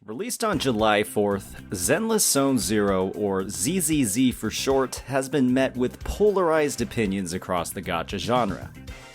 Released on July 4th, Zenless Zone Zero, or ZZZ for short, has been met with polarized opinions across the gacha genre.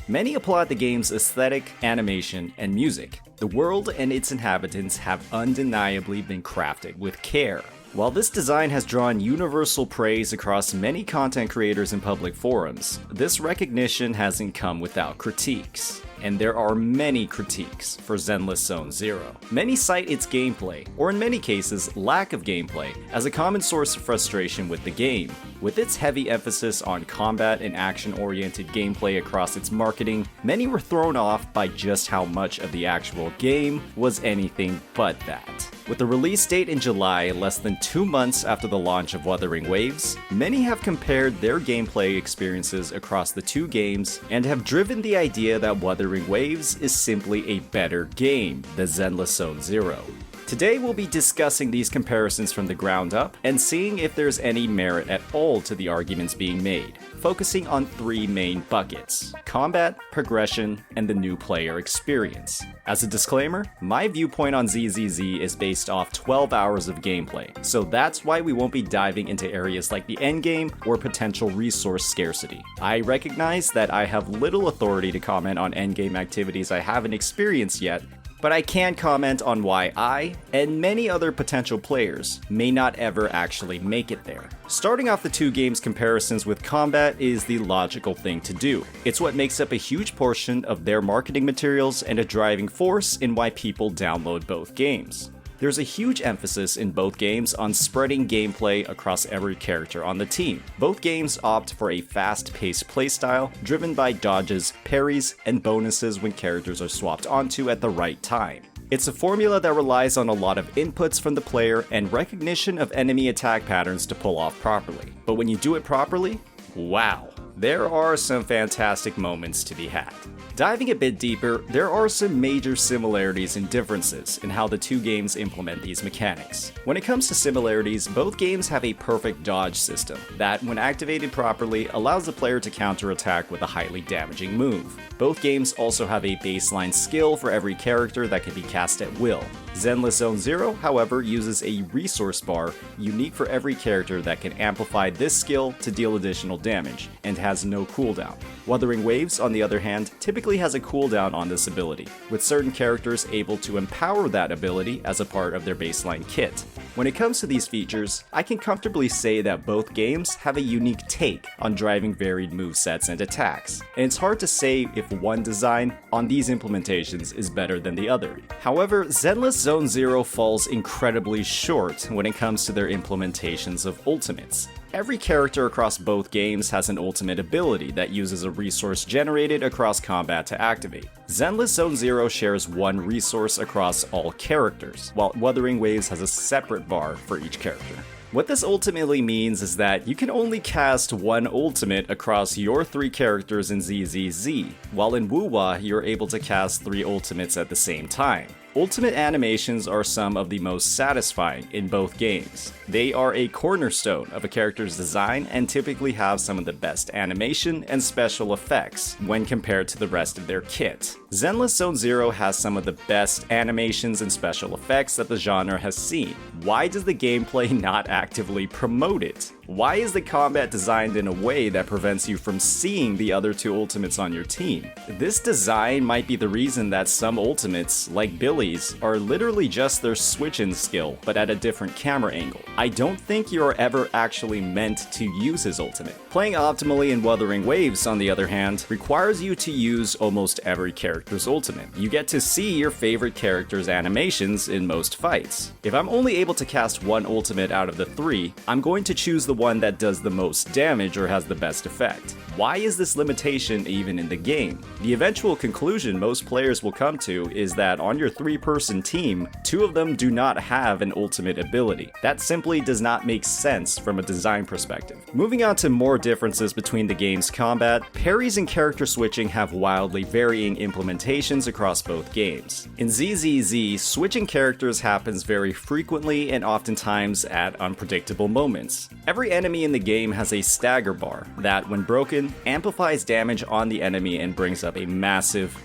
Many applaud the game's aesthetic, animation, and music. The world and its inhabitants have undeniably been crafted with care. While this design has drawn universal praise across many content creators and public forums, this recognition hasn't come without critiques. And there are many critiques for Zenless Zone Zero. Many cite its gameplay, or in many cases, lack of gameplay, as a common source of frustration with the game. With its heavy emphasis on combat and action-oriented gameplay across its marketing, many were thrown off by just how much of the actual game was anything but that. With the release date in July, less than 2 months after the launch of Wuthering Waves, many have compared their gameplay experiences across the two games and have driven the idea that Wuthering Waves is simply a better game than Zenless Zone Zero. Today we'll be discussing these comparisons from the ground up and seeing if there's any merit at all to the arguments being made, focusing on three main buckets: combat, progression, and the new player experience. As a disclaimer, my viewpoint on ZZZ is based off 12 hours of gameplay, so that's why we won't be diving into areas like the endgame or potential resource scarcity. I recognize that I have little authority to comment on endgame activities I haven't experienced yet, but I can comment on why I, and many other potential players, may not ever actually make it there. Starting off the two games' comparisons with combat is the logical thing to do. It's what makes up a huge portion of their marketing materials and a driving force in why people download both games. There's a huge emphasis in both games on spreading gameplay across every character on the team. Both games opt for a fast-paced playstyle, driven by dodges, parries, and bonuses when characters are swapped onto at the right time. It's a formula that relies on a lot of inputs from the player and recognition of enemy attack patterns to pull off properly. But when you do it properly, wow, there are some fantastic moments to be had. Diving a bit deeper, there are some major similarities and differences in how the two games implement these mechanics. When it comes to similarities, both games have a perfect dodge system that, when activated properly, allows the player to counterattack with a highly damaging move. Both games also have a baseline skill for every character that can be cast at will. Zenless Zone Zero, however, uses a resource bar unique for every character that can amplify this skill to deal additional damage, and has no cooldown. Wuthering Waves, on the other hand, typically has a cooldown on this ability, with certain characters able to empower that ability as a part of their baseline kit. When it comes to these features, I can comfortably say that both games have a unique take on driving varied movesets and attacks, and it's hard to say if one design on these implementations is better than the other. However, Zenless Zone Zero falls incredibly short when it comes to their implementations of ultimates. Every character across both games has an ultimate ability that uses a resource generated across combat to activate. Zenless Zone Zero shares one resource across all characters, while Wuthering Waves has a separate bar for each character. What this ultimately means is that you can only cast one ultimate across your three characters in ZZZ, while in Wuwa you're able to cast three ultimates at the same time. Ultimate animations are some of the most satisfying in both games. They are a cornerstone of a character's design and typically have some of the best animation and special effects when compared to the rest of their kit. Zenless Zone Zero has some of the best animations and special effects that the genre has seen. Why does the gameplay not actively promote it? Why is the combat designed in a way that prevents you from seeing the other two ultimates on your team? This design might be the reason that some ultimates, like Billy's, are literally just their switch-in skill, but at a different camera angle. I don't think you are ever actually meant to use his ultimate. Playing optimally in Wuthering Waves, on the other hand, requires you to use almost every character's ultimate. You get to see your favorite character's animations in most fights. If I'm only able to cast one ultimate out of the three, I'm going to choose the one that does the most damage or has the best effect. Why is this limitation even in the game? The eventual conclusion most players will come to is that on your three-person team, two of them do not have an ultimate ability. That simply does not make sense from a design perspective. Moving on to more differences between the game's combat, parries and character switching have wildly varying implementations across both games. In ZZZ, switching characters happens very frequently and oftentimes at unpredictable moments. Every enemy in the game has a stagger bar that, when broken, amplifies damage on the enemy and brings up a massive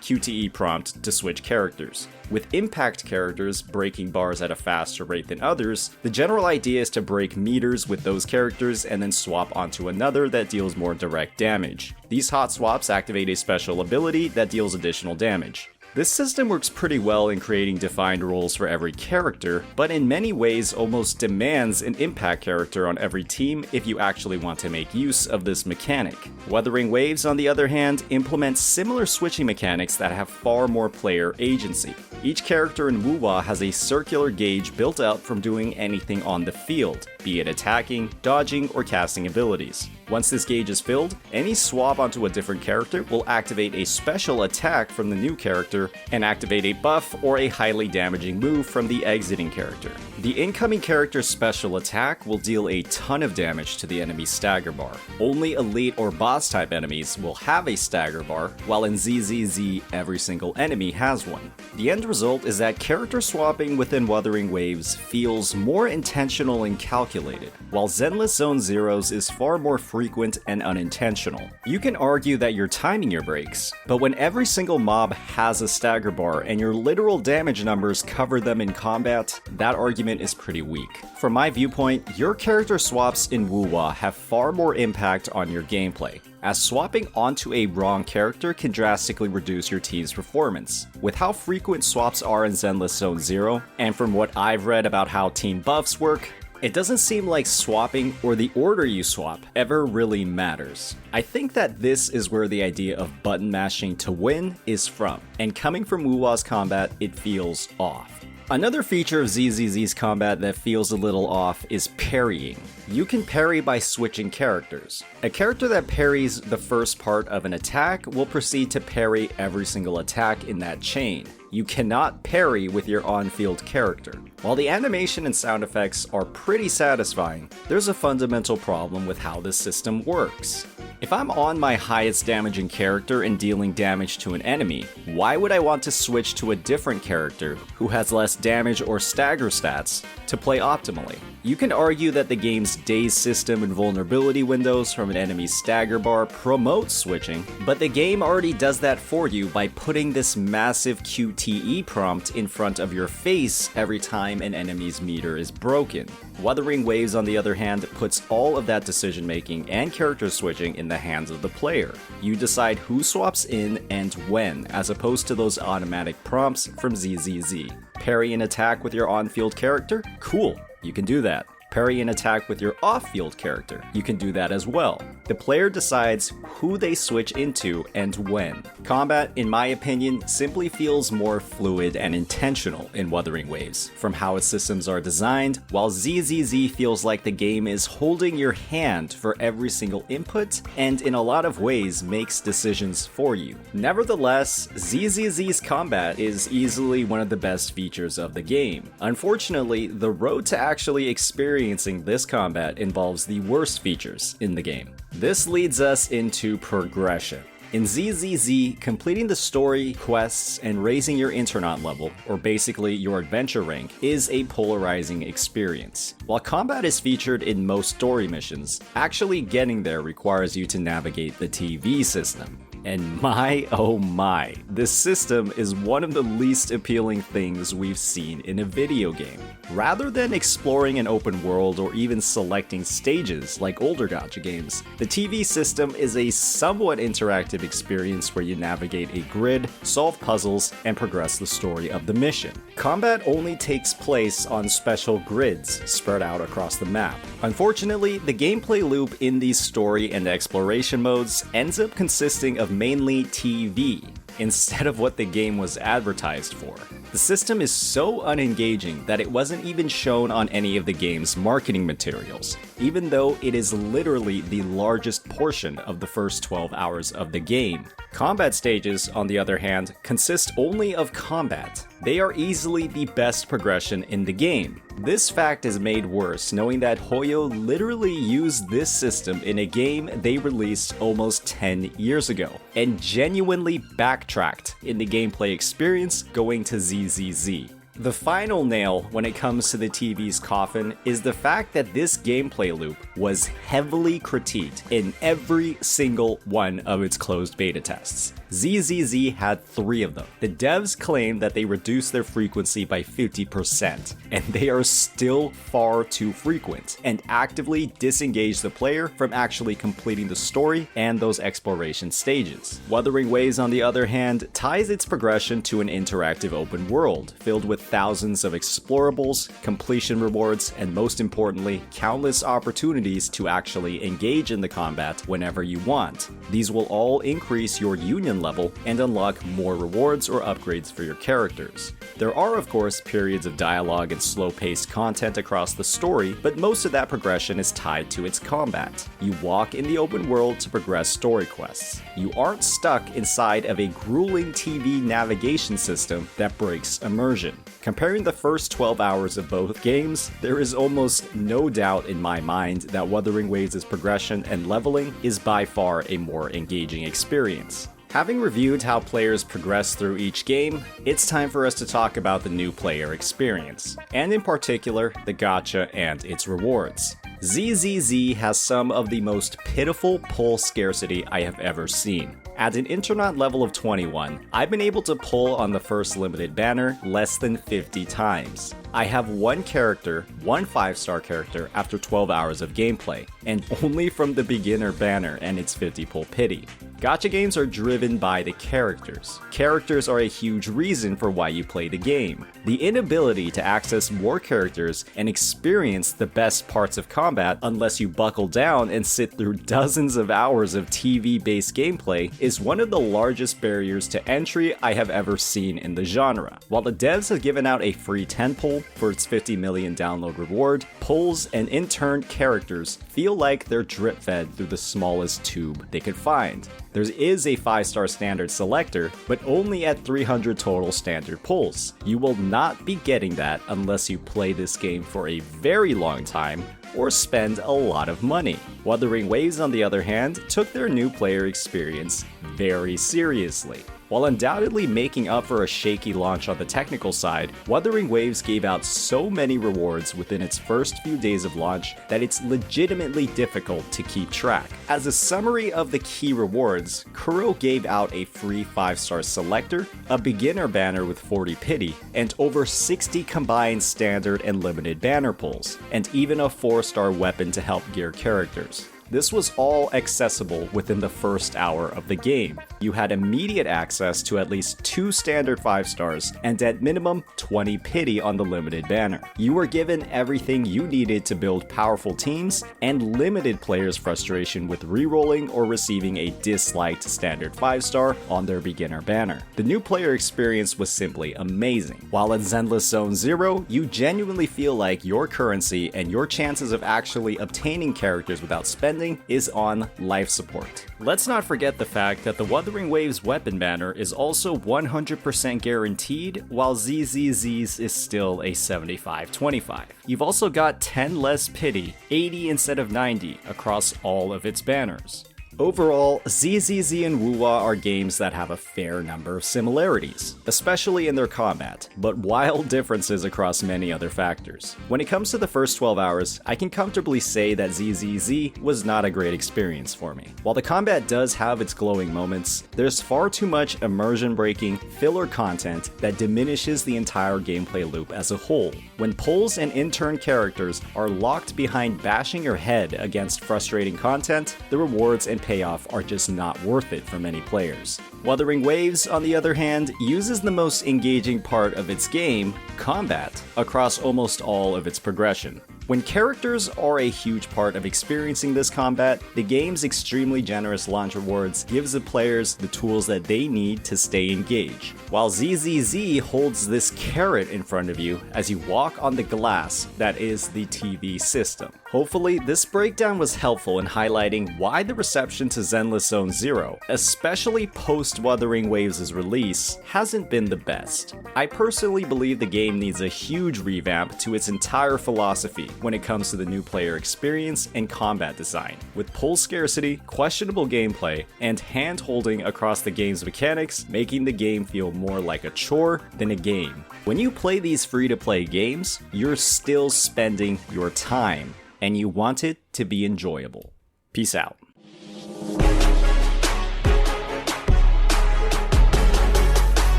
QTE prompt to switch characters. With impact characters breaking bars at a faster rate than others, the general idea is to break meters with those characters and then swap onto another that deals more direct damage. These hot swaps activate a special ability that deals additional damage. This system works pretty well in creating defined roles for every character, but in many ways almost demands an impact character on every team if you actually want to make use of this mechanic. Wuthering Waves, on the other hand, implements similar switching mechanics that have far more player agency. Each character in Wuwa has a circular gauge built out from doing anything on the field, be it attacking, dodging, or casting abilities. Once this gauge is filled, any swap onto a different character will activate a special attack from the new character and activate a buff or a highly damaging move from the exiting character. The incoming character's special attack will deal a ton of damage to the enemy's stagger bar. Only elite or boss type enemies will have a stagger bar, while in ZZZ every single enemy has one. The end result is that character swapping within Wuthering Waves feels more intentional and calculated, while Zenless Zone Zeros is far more frequent and unintentional. You can argue that you're timing your breaks, but when every single mob has a stagger bar and your literal damage numbers cover them in combat, that argument is pretty weak. From my viewpoint, your character swaps in Wuwa have far more impact on your gameplay, as swapping onto a wrong character can drastically reduce your team's performance. With how frequent swaps are in Zenless Zone Zero, and from what I've read about how team buffs work, it doesn't seem like swapping or the order you swap ever really matters. I think that this is where the idea of button mashing to win is from, and coming from Wuwa's combat, it feels off. Another feature of ZZZ's combat that feels a little off is parrying. You can parry by switching characters. A character that parries the first part of an attack will proceed to parry every single attack in that chain. You cannot parry with your on-field character. While the animation and sound effects are pretty satisfying, there's a fundamental problem with how this system works. If I'm on my highest damaging character and dealing damage to an enemy, why would I want to switch to a different character who has less damage or stagger stats to play optimally? You can argue that the game's daze system and vulnerability windows from an enemy's stagger bar promote switching, but the game already does that for you by putting this massive QTE prompt in front of your face every time an enemy's meter is broken. Wuthering Waves, on the other hand, puts all of that decision making and character switching in the hands of the player. You decide who swaps in and when, as opposed to those automatic prompts from ZZZ. Parry an attack with your on-field character? Cool, you can do that. Parry an attack with your off-field character. You can do that as well. The player decides who they switch into and when. Combat, in my opinion, simply feels more fluid and intentional in Wuthering Waves from how its systems are designed, while ZZZ feels like the game is holding your hand for every single input and in a lot of ways makes decisions for you. Nevertheless, ZZZ's combat is easily one of the best features of the game. Unfortunately, the road to actually experiencing this combat involves the worst features in the game. This leads us into progression. In ZZZ, completing the story, quests, and raising your Internaut level, or basically your adventure rank, is a polarizing experience. While combat is featured in most story missions, actually getting there requires you to navigate the TV system. And my oh my, this system is one of the least appealing things we've seen in a video game. Rather than exploring an open world or even selecting stages like older Gacha games, the TV system is a somewhat interactive experience where you navigate a grid, solve puzzles, and progress the story of the mission. Combat only takes place on special grids spread out across the map. Unfortunately, the gameplay loop in these story and exploration modes ends up consisting of mainly TV, instead of what the game was advertised for. The system is so unengaging that it wasn't even shown on any of the game's marketing materials, even though it is literally the largest portion of the first 12 hours of the game. Combat stages, on the other hand, consist only of combat. They are easily the best progression in the game. This fact is made worse knowing that Hoyo literally used this system in a game they released almost 10 years ago, and genuinely backtracked in the gameplay experience going to ZZZ. The final nail when it comes to the TV's coffin is the fact that this gameplay loop was heavily critiqued in every single one of its closed beta tests. ZZZ had 3 of them. The devs claim that they reduced their frequency by 50%, and they are still far too frequent, and actively disengage the player from actually completing the story and those exploration stages. Wuthering Waves, on the other hand, ties its progression to an interactive open world, filled with thousands of explorables, completion rewards, and most importantly, countless opportunities to actually engage in the combat whenever you want. These will all increase your union level and unlock more rewards or upgrades for your characters. There are, of course, periods of dialogue and slow-paced content across the story, but most of that progression is tied to its combat. You walk in the open world to progress story quests. You aren't stuck inside of a grueling TV navigation system that breaks immersion. Comparing the first 12 hours of both games, there is almost no doubt in my mind that Wuthering Waves' progression and leveling is by far a more engaging experience. Having reviewed how players progress through each game, it's time for us to talk about the new player experience, and in particular, the gacha and its rewards. ZZZ has some of the most pitiful pull scarcity I have ever seen. At an internet level of 21, I've been able to pull on the first limited banner less than 50 times. I have one character, one 5-star character after 12 hours of gameplay, and only from the beginner banner and its 50 pull pity. Gacha games are driven by the characters. Characters are a huge reason for why you play the game. The inability to access more characters and experience the best parts of combat unless you buckle down and sit through dozens of hours of TV-based gameplay is one of the largest barriers to entry I have ever seen in the genre. While the devs have given out a free 10 pull for its 50 million download reward, pulls and in-turn characters feel like they're drip-fed through the smallest tube they could find. There is a 5-star standard selector, but only at 300 total standard pulls. You will not be getting that unless you play this game for a very long time or spend a lot of money. Wuthering Waves, on the other hand, took their new player experience very seriously. While undoubtedly making up for a shaky launch on the technical side, Wuthering Waves gave out so many rewards within its first few days of launch that it's legitimately difficult to keep track. As a summary of the key rewards, Kuro gave out a free 5-star selector, a beginner banner with 40 pity, and over 60 combined standard and limited banner pulls, and even a 4-star weapon to help gear characters. This was all accessible within the first hour of the game. You had immediate access to at least 2 standard 5-stars and at minimum 20 pity on the limited banner. You were given everything you needed to build powerful teams and limited players' frustration with rerolling or receiving a disliked standard 5-star on their beginner banner. The new player experience was simply amazing. While in Zenless Zone Zero, you genuinely feel like your currency and your chances of actually obtaining characters without spending is on life support. Let's not forget the fact that the Wuthering Waves weapon banner is also 100% guaranteed, while ZZZ's is still a 75-25. You've also got 10 less pity, 80 instead of 90, across all of its banners. Overall, ZZZ and Wuwa are games that have a fair number of similarities, especially in their combat, but wild differences across many other factors. When it comes to the first 12 hours, I can comfortably say that ZZZ was not a great experience for me. While the combat does have its glowing moments, there's far too much immersion-breaking, filler content that diminishes the entire gameplay loop as a whole. When pulls and in-turn characters are locked behind bashing your head against frustrating content, the rewards and payoff are just not worth it for many players. Wuthering Waves, on the other hand, uses the most engaging part of its game, combat, across almost all of its progression. When characters are a huge part of experiencing this combat, the game's extremely generous launch rewards gives the players the tools that they need to stay engaged, while ZZZ holds this carrot in front of you as you walk on the glass that is the TV system. Hopefully, this breakdown was helpful in highlighting why the reception to Zenless Zone Zero, especially post Wuthering Waves' release, hasn't been the best. I personally believe the game needs a huge revamp to its entire philosophy when it comes to the new player experience and combat design, with pull scarcity, questionable gameplay, and hand-holding across the game's mechanics, making the game feel more like a chore than a game. When you play these free-to-play games, you're still spending your time, and you want it to be enjoyable. Peace out.